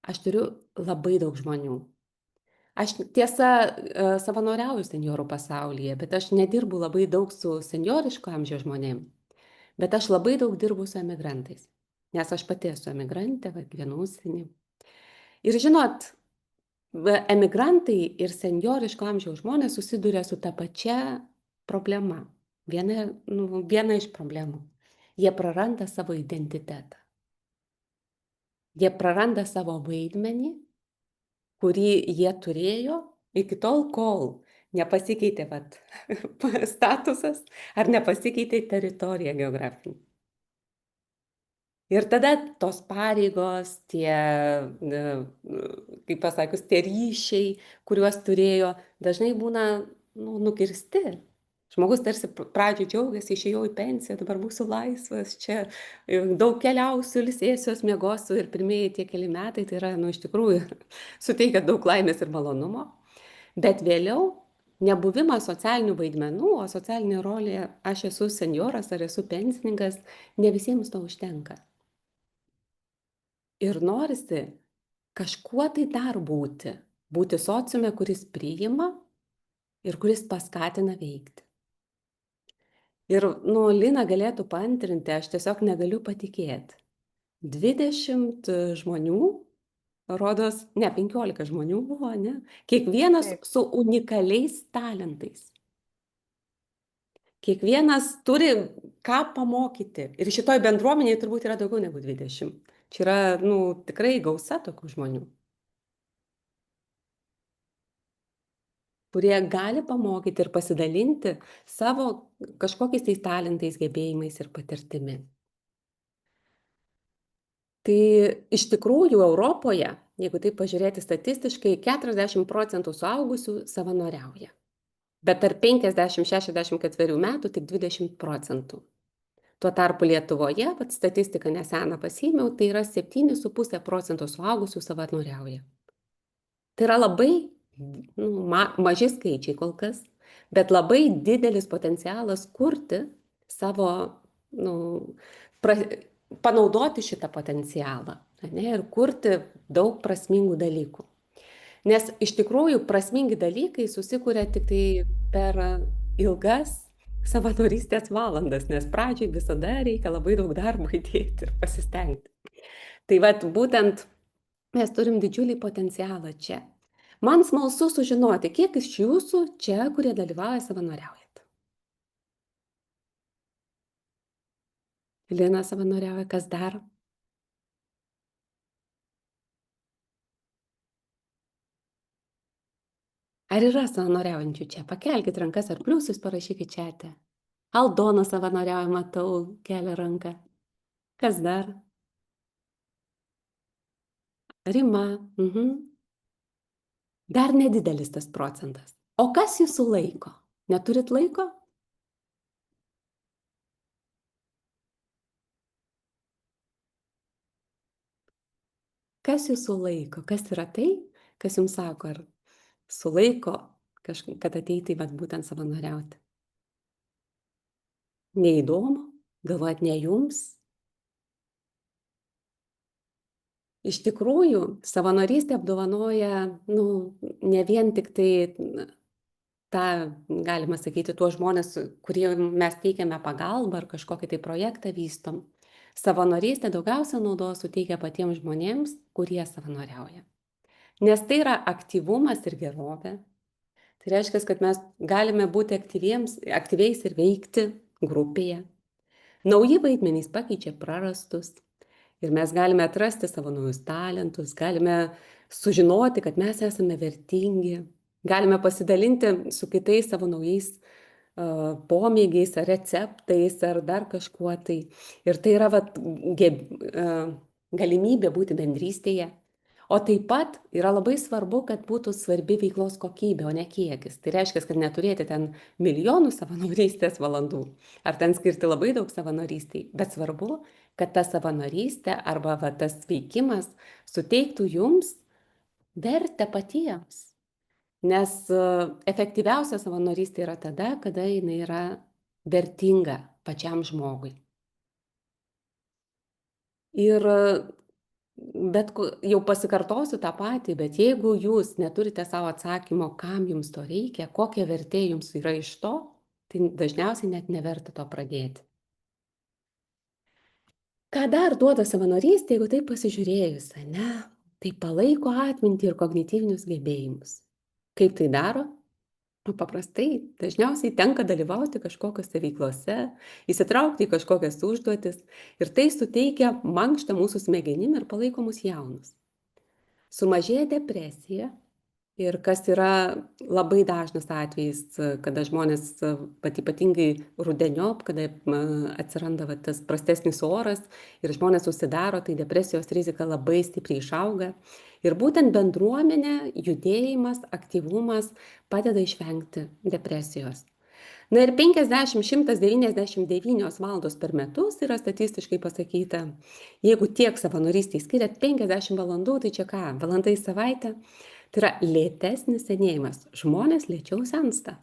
Aš turiu labai daug žmonių. Aš tiesa savanoriauju senjorų pasaulyje, bet aš nedirbu labai daug su senjoriško amžiaus žmonėm. Bet aš labai daug dirbu su emigrantais, nes aš pati esu emigrantė, gyvenu užsieny. Ir žinot, emigrantai ir senjoriško amžiaus žmonės susiduria su ta pačia problema. Viena iš problemų. Jie praranda savo identitetą. Jie praranda savo vaidmenį, kurį jie turėjo iki tol, kol nepasikeitė statusas ar nepasikeitė teritorija geografinė. Ir tada tos pareigos, tie ryšiai, kuriuos turėjo, dažnai būna nukirsti. Žmogus tarsi pradžioj džiaugiasi, išėjau į pensiją, dabar būsiu laisvas, čia daug keliausiu, ilsėsiuos, miegosiu ir pirmieji tie keli metai tai yra, iš tikrųjų, suteikia daug laimės ir malonumo. Bet vėliau nebuvimas socialinių vaidmenų, o socialinė rolė, aš esu senjoras ar esu pensininkas, ne visiems to užtenka. Ir norisi kažkuo tai dar būti sociume, kuris priima ir kuris paskatina veikti. Ir Lina galėtų paantrinti, aš tiesiog negaliu patikėti. 20 žmonių, rodos, 15 žmonių buvo, ne? Kiekvienas su unikaliais talentais. Kiekvienas turi ką pamokyti. Ir šitoj bendruomenėje turbūt yra daugiau negu 20. Čia yra, tikrai gausa tokių žmonių, kurie gali pamokyti ir pasidalinti savo kažkokiais tais talentais, gebėjimais ir patirtimi. Tai iš tikrųjų Europoje, jeigu taip pažiūrėti statistiškai, 40% suaugusių savanoriauja. Bet tarp 50-64 metų tik 20%. Tuo tarpu Lietuvoje, statistiką neseną pasiėmiau, tai yra 7,5% suaugusių savanoriauja. Tai yra labai maži skaičiai kol kas, bet labai didelis potencialas kurti savo, panaudoti šitą potencialą, ane, ir kurti daug prasmingų dalykų. Nes iš tikrųjų prasmingi dalykai susikuria tik tai per ilgas savanorystės valandas, nes pradžioj visada reikia labai daug darbo įdėti ir pasistengti. Tai vat būtent mes turim didžiulį potencialą čia. Man smalsu sužinoti, kiek iš jūsų čia, kurie dalyvauja, savanoriaujat. Lina savanoriauja, kas dar? Ar yra savanoriaujančių čia? Pakelkit rankas ar pliusus parašykit čiate. Aldona savanoriauja, matau, kelia ranką. Kas dar? Rima. Dar nedidelis tas procentas. O kas jūsų laiko? Neturit laiko? Kas jūsų laiko? Kas yra tai, kas jums sako, ar sulaiko, kad ateiti vat būtent savanoriauti? Neįdomu? Galvojat, ne jums? Iš tikrųjų, savanorystė apdovanoja, ne vien tik tai tą, galima sakyti, tuos žmonės, kurie mes teikiame pagalbą ar kažkokį tai projektą vystom. Savanorystė daugiausia naudos suteikia patiems žmonėms, kurie savanoriauja. Nes tai yra aktyvumas ir gerovė. Tai reiškia, kad mes galime būti aktyviais ir veikti grupėje. Nauji vaidmenys pakeičia prarastus. Ir mes galime atrasti savo naujus talentus, galime sužinoti, kad mes esame vertingi, galime pasidalinti su kitais savo naujais pomėgiais ar receptais ar dar kažkuo tai. Ir tai yra galimybė būti bendrystėje. O taip pat yra labai svarbu, kad būtų svarbi veiklos kokybė, o ne kiekis. Tai reiškia, kad neturėti ten milijonų savanorystės valandų, ar ten skirti labai daug savanorystei, bet svarbu, kad ta savanorystė arba tas veikimas suteiktų jums vertę patiems. Nes efektyviausia savanorystė yra tada, kada jinai yra vertinga pačiam žmogui. Ir bet jau pasikartosiu tą patį, bet jeigu jūs neturite savo atsakymo, kam jums to reikia, kokia vertė jums yra iš to, tai dažniausiai net neverta to pradėti. Ką dar duoda savanorystė, jeigu taip pasižiūrėjus, ne? Tai palaiko atmintį ir kognityvinius gebėjimus. Kaip tai daro? Paprastai, dažniausiai tenka dalyvauti kažkokiose veiklose, įsitraukti į kažkokias užduotis ir tai suteikia mankštą mūsų smegenim ir palaiko mus jaunus. Sumažėja depresija ir kas yra labai dažnas atvejis, kada žmonės, ypatingai rudeniop, kada atsiranda tas prastesnis oras ir žmonės užsidaro, tai depresijos rizika labai stipriai išauga. Ir būtent bendruomenė, judėjimas, aktyvumas padeda išvengti depresijos. Na ir 50-199 valandos per metus yra statistiškai pasakyta. Jeigu tiek savanorystei skiriat 50 valandų, tai čia ką? Valanda į savaitę? Tai yra lėtesnis senėjimas. Žmonės lėčiau sensta.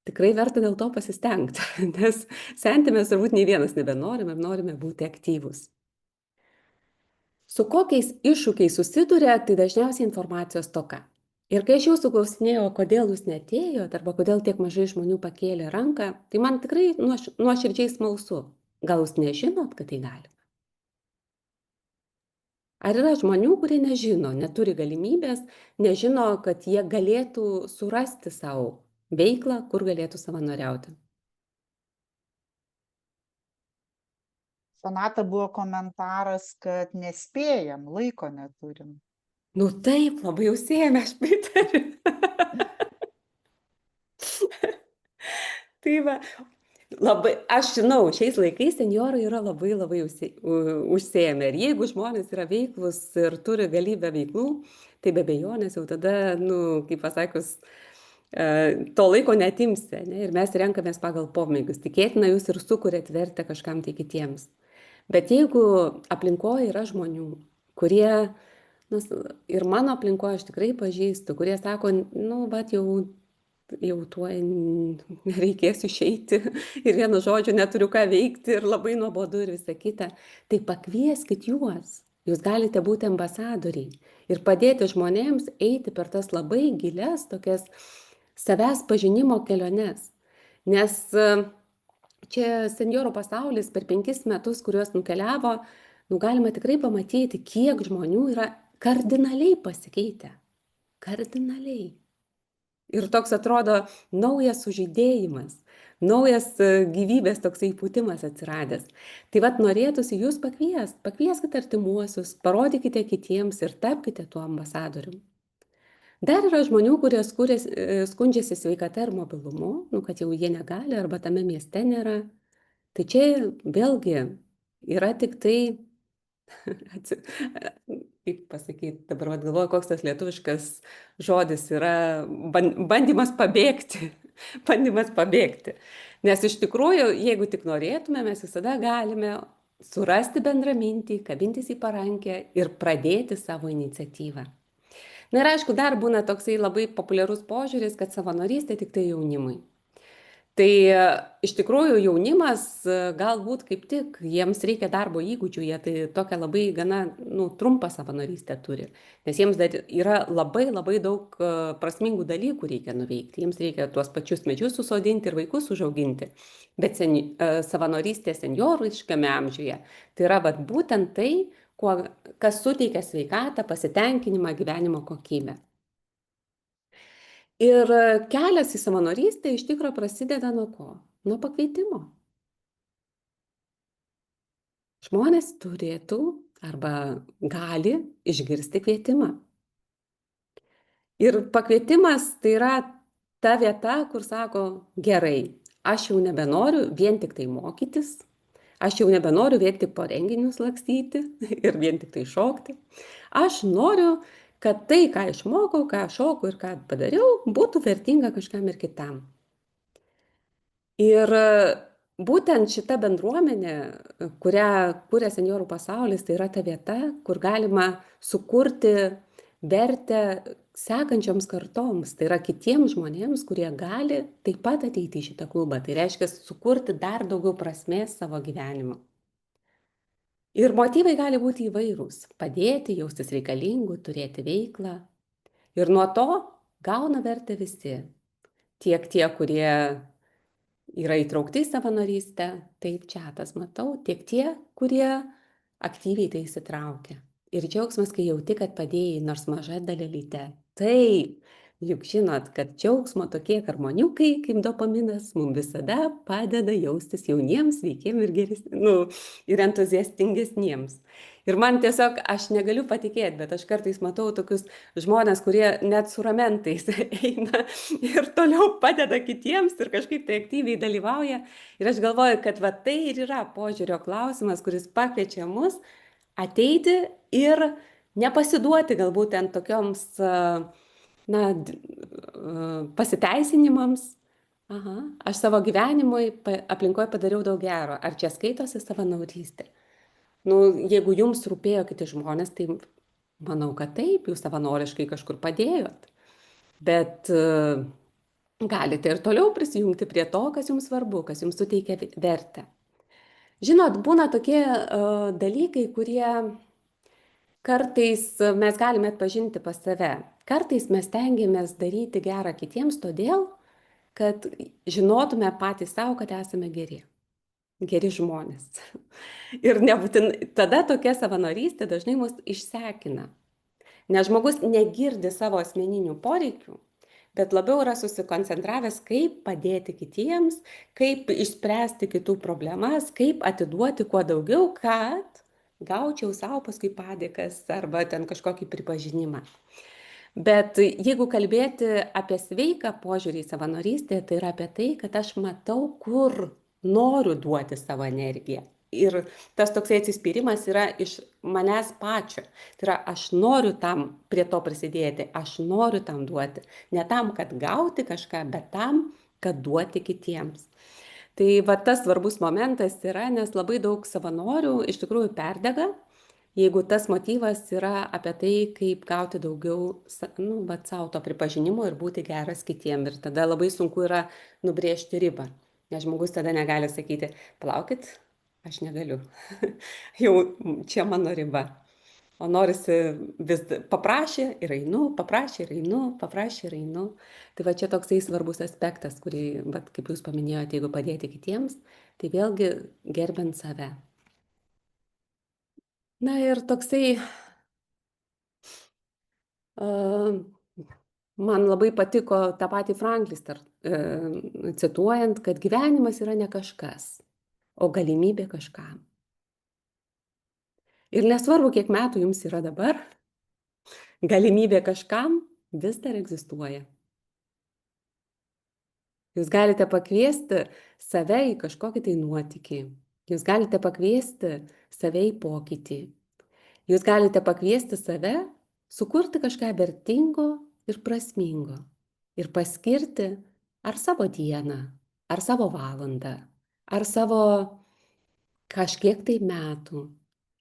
Tikrai verta dėl to pasistengti, nes senti mes turbūt nei vienas nebenorime ir norime būti aktyvūs. Su kokiais iššūkiais susiduria, tai dažniausiai informacijos stoka. Ir kai aš jūsų klausinėjau, kodėl jūs neatėjot, arba kodėl tiek mažai žmonių pakėlė ranką, tai man tikrai nuoširdžiai smalsu. Gal jūs nežinot, kad tai galima? Ar yra žmonių, kurie nežino, neturi galimybės, nežino, kad jie galėtų surasti savo veiklą, kur galėtų savanoriauti? Sonata, buvo komentaras, kad nespėjam, laiko neturim. Taip, labai jau siejame, aš pritariu. Tai va, aš žinau, šiais laikais senjorai yra labai užsiėmę. Ir jeigu žmonės yra veiklus ir turi galybę veiklų, tai be abejonės jau tada, kaip pasakius, to laiko neatimsi, ne? Ir mes renkamės pagal pomėgius. Tikėtina, jūs ir sukuriat vertę kažkam tai kitiems. Bet jeigu aplinkoje yra žmonių, kurie, ir mano aplinkoje aš tikrai pažįstu, kurie sako, jau jau tuoj reikės išeiti ir vienu žodžiu neturiu ką veikti ir labai nuobodu ir visa kita, tai pakvieskit juos. Jūs galite būti ambasadoriai ir padėti žmonėms eiti per tas labai gilias tokias savęs pažinimo keliones. Nes čia senjorų pasaulis per 5 metus, kuriuos nukeliavo, galima tikrai pamatyti, kiek žmonių yra kardinaliai pasikeitę. Kardinaliai. Ir toks atrodo naujas sužydėjimas, naujas gyvybės toksai įpūtimas atsiradęs. Tai vat norėtųsi jūs pakvieskite artimuosius, parodykite kitiems ir tapkite tuo ambasadorium. Dar yra žmonių, kurie skundžiasi sveikata ir mobilumu, kad jau jie negali arba tame mieste nėra. Tai čia vėlgi yra tik tai, kaip pasakyti, dabar galvoju, koks tas lietuviškas žodis yra bandymas pabėgti. Bandymas pabėgti. Nes iš tikrųjų, jeigu tik norėtume, mes visada galime surasti bendrą mintį, kabintis į parankę ir pradėti savo iniciatyvą. Na ir aišku, dar būna toksai labai populiarus požiūris, kad savanorystė tik tai jaunimui. Tai iš tikrųjų jaunimas galbūt kaip tik, jiems reikia darbo įgūdžių, jie tai tokią labai gana trumpą savanorystę turi, nes jiems dar yra labai daug prasmingų dalykų reikia nuveikti, jiems reikia tuos pačius medžius susodinti ir vaikus užauginti, bet savanorystė senjoriškame amžiuje, tai yra būtent tai, kas suteikia sveikatą, pasitenkinimą, gyvenimo kokybę. Ir kelias į savanorystę iš tikrųjų prasideda nuo ko? Nuo pakvietimo. Žmonės turėtų arba gali išgirsti kvietimą. Ir pakvietimas tai yra ta vieta, kur sako, gerai, aš jau nebenoriu vien tik tai mokytis, aš jau nebenoriu vien tik po renginius lakstyti ir vien tik tai šokti. Aš noriu, kad tai, ką išmokau, ką šokau ir ką padariau, būtų vertinga kažkam ir kitam. Ir būtent šita bendruomenė, kurią kuria senjorų pasaulis, tai yra ta vieta, kur galima sukurti vertę sekančioms kartoms. Tai yra kitiems žmonėms, kurie gali taip pat ateiti į šitą klubą. Tai reiškia sukurti dar daugiau prasmės savo gyvenimo. Ir motyvai gali būti įvairūs – padėti, jaustis reikalingų, turėti veiklą. Ir nuo to gauna vertę visi. Tiek tie, kurie yra įtraukti į savanorystę, taip čiatas matau, tiek tie, kurie aktyviai tai įsitraukia. Ir džiaugsmas, kai jauti, kad padėjai nors maža dalelyte. Taip, juk žinot, kad džiaugsmo tokie harmoniukai, kaip dopaminas, mums visada padeda jaustis jauniems, sveikiem ir entuziastingesniems. Ir man tiesiog, aš negaliu patikėti, bet aš kartais matau tokius žmonės, kurie net su ramentais eina ir toliau padeda kitiems ir kažkaip tai aktyviai dalyvauja. Ir aš galvoju, kad tai ir yra požiūrio klausimas, kuris pakviečia mus ateiti ir nepasiduoti galbūt ant tokioms pasiteisinimams. Aš savo gyvenimui aplinkoje padariau daug gero. Ar čia skaitosi savanorystė? Jeigu jums rūpėjo kiti žmonės, tai manau, kad taip, jūs savanoriškai kažkur padėjot. Bet galite ir toliau prisijungti prie to, kas jums svarbu, kas jums suteikia vertę. Žinot, būna tokie dalykai, kurie kartais mes galime atpažinti pas save. Kartais mes stengiamės daryti gerą kitiems todėl, kad žinotume patys savo, kad esame geri žmonės. Ir nebūtinai, tada tokia savanorystė dažnai mus išsekina. Nes žmogus negirdi savo asmeninių poreikių, bet labiau yra susikoncentravęs, kaip padėti kitiems, kaip išspręsti kitų problemas, kaip atiduoti kuo daugiau, kad gaučiau savo paskui padėkas arba ten kažkokį pripažinimą. Bet jeigu kalbėti apie sveiką požiūrį į savanorystę, tai yra apie tai, kad aš matau, kur noriu duoti savo energiją. Ir tas toksai atsispyrimas yra iš manęs pačio. Tai yra, aš noriu tam prie to prisidėti, aš noriu tam duoti. Ne tam, kad gauti kažką, bet tam, kad duoti kitiems. Tai tas svarbus momentas yra, nes labai daug savanorių iš tikrųjų perdega. jeigu tas motyvas yra apie tai, kaip gauti daugiau, nu, vat sau to pripažinimo ir būti geras kitiem. Ir tada labai sunku yra nubrėžti ribą. Nes žmogus tada negali sakyti, palaukit, aš negaliu. Jau čia mano riba. O norisi vis paprašė ir einu, paprašė ir einu, paprašė ir einu. Tai va čia toksai svarbus aspektas, kurį, vat, kaip jūs paminėjote, jeigu padėti kitiems, tai vėlgi gerbent save. Na ir toksai, man labai patiko tą patį Franklis, cituojant, kad gyvenimas yra ne kažkas, o galimybė kažkam. Ir nesvarbu, kiek metų jums yra dabar, galimybė kažkam vis dar egzistuoja. Jūs galite pakviesti save į kažkokį tai nuotykį. Jūs galite pakviesti save į pokytį. Jūs galite pakviesti save sukurti kažką vertingo ir prasmingo. Ir paskirti ar savo dieną, ar savo valandą, ar savo kažkiek tai metų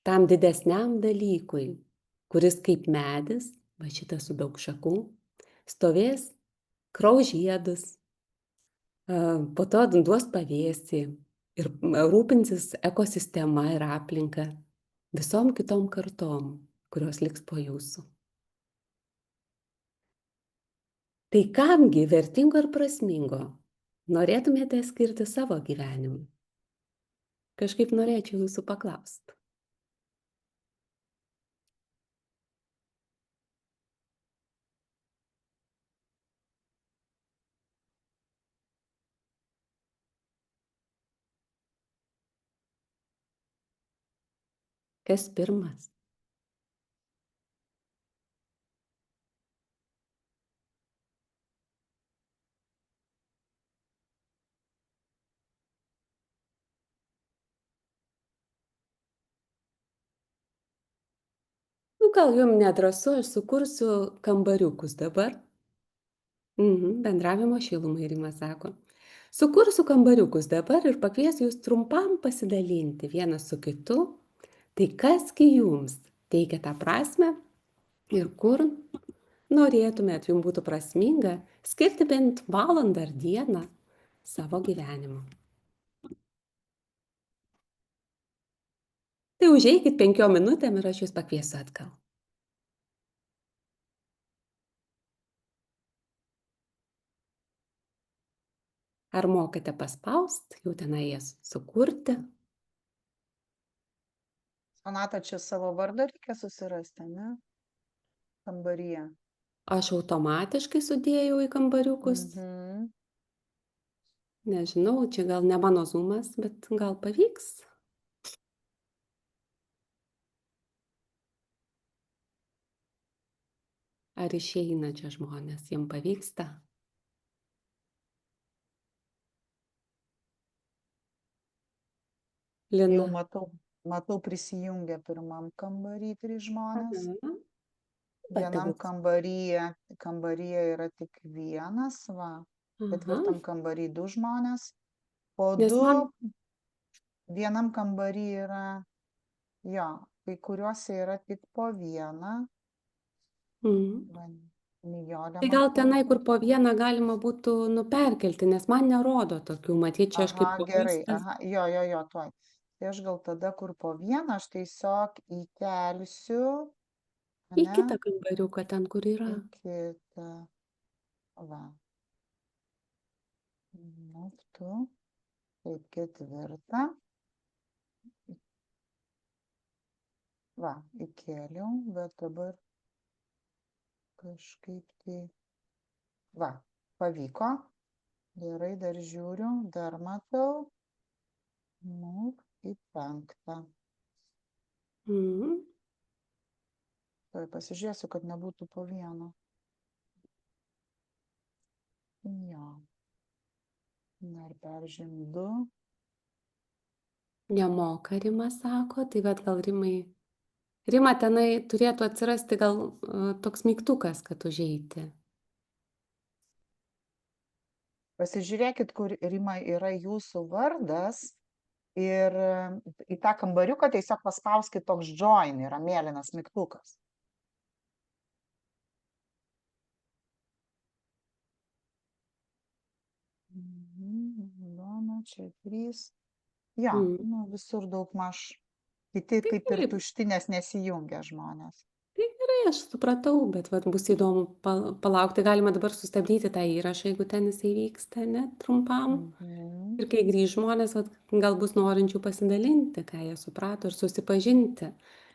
tam didesniam dalykui, kuris kaip medis, va šitas su daug šakų, stovės, kraus žiedus, po to duos pavėsį ir rūpinsis ekosistema ir aplinka visom kitom kartom, kurios liks po jūsų. Tai kamgi vertingo ir prasmingo norėtumėte skirti savo gyvenimui? Kažkaip norėčiau jūsų paklausti. Kas pirmas? Nu, gal jums nedrąsu, aš sukursiu kambariukus dabar. Bendravimo šilumai, Rima sako. Sukursiu kambariukus dabar ir pakviesiu jūs trumpam pasidalinti vienas su kitu. Tai kasgi jums teikia tą prasme ir kur norėtumėt, jums būtų prasminga skirti bent valandą ar dieną savo gyvenimo. Tai užeikit 5 minutėm ir aš jūs pakviesiu atgal. Ar mokate paspaust, jau tenai jas sukurti? Sonata, čia savo vardą reikia susirasti, ne? Kambaryje. Aš automatiškai sudėjau į kambariukus. Nežinau, čia gal ne mano zoomas, bet gal pavyks. Ar išeina čia žmonės, jiems pavyksta? Jau Lina. matau prisijungę pirmam kambarį 3 žmonės. Aha. Vienam kambaryje yra tik vienas, va. Ketvirtam kambarį 2 žmonės. Po Nes 2 vienam kambarį yra, jo, kai kuriuose yra tik po vieną. Va, Nijolė Tai gal matau. tenai, kur po vieną galima būtų nuperkelti, nes man nerodo tokių, matyt, čia aš kaip Gerai, komunistas. jo, tuoj. Tai aš gal tada, kur po vieną, aš tiesiog įkelsiu, Į ane, kitą kambariuką, ten, kur yra. į kitą. Va. Nu, tu. Taip, 4. Va, įkėliau, bet dabar kažkaip tai. Va, pavyko. Gerai, dar žiūriu, dar matau. Nu, į 5. Tuoj pasižiūrėsiu, kad nebūtų po vieną. Jo. Na ir peržym 2. Nemoka, Rima sako, tai vat gal Rima tenai turėtų atsirasti gal toks mygtukas, kad užeiti. Pasižiūrėkit, kur Rima yra jūsų vardas ir į tą kambariuką tiesiog paspauskit toks join, yra mėlynas mygtukas. Ilona, čia 3. Jo, Mm. visur daugmaž. Kiti kaip ir taip. tuštinės nesijungia žmonės. Tai gerai, aš supratau, bet vat bus įdomu palaukti. Galima dabar sustabdyti tą įrašą, jeigu ten jisai vyksta, ne, trumpam. Mhm. Ir kai grįž žmonės, vat, gal bus norinčių pasidalinti, ką jie suprato ir susipažinti.